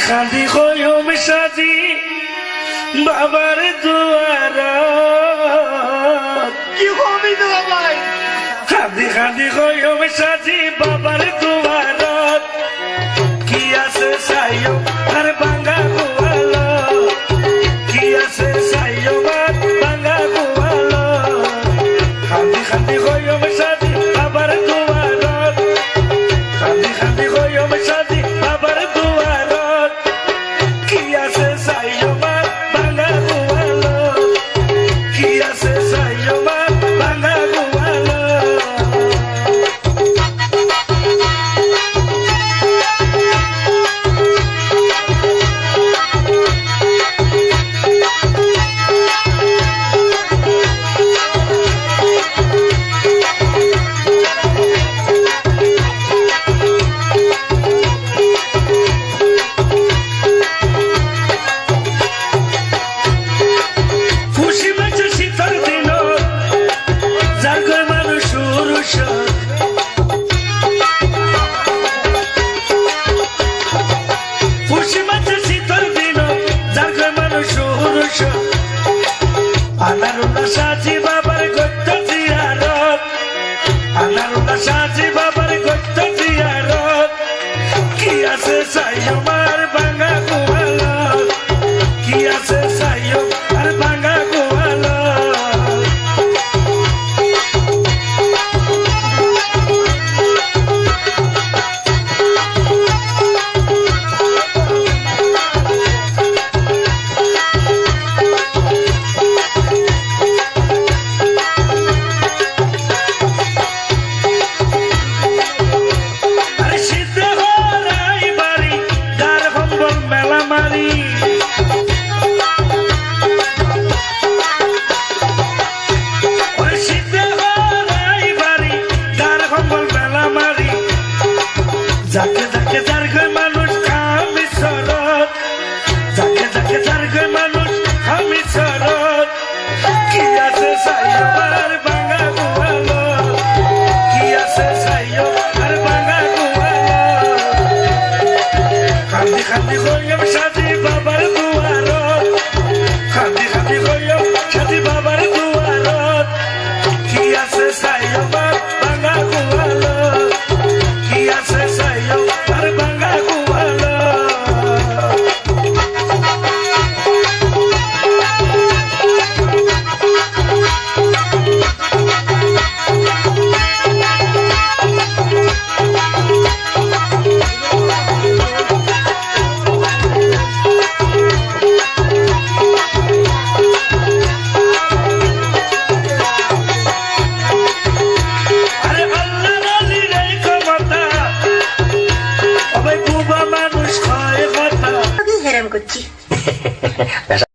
খান্দি হইম সাজি বাবার দুয়ার কি হবি তো ভাই খান্দি খান্দি হইম সাজি বাবার দুয়ার কি আছে সাইও আর বাঙ্গা গোয়াল কি আছে সাইও আর বাঙ্গা গোয়াল খান্দি খান্দি হইম সাজি বাবার দুয়ার খান্দি খান্দি হইম সাজি বাবার দুয়ার কি আছে সাইও আর বাঙ্গা গোয়াল কি আছে সাইও আর বাঙ্গা গোয়াল খুশি মাঝে শীতল দিন যার ঘর মানুষ পুরুষ খুশি মাঝে শীতল দিন যার ঘর মানুষ পুরুষ আনারুল্লা সাজি বাবার গত্য জিয়ারত আনারুল্লা সাজি বাবার গত্য জিয়ারত কি আছে সাই আমার বাঙা গোয়াল কি আছে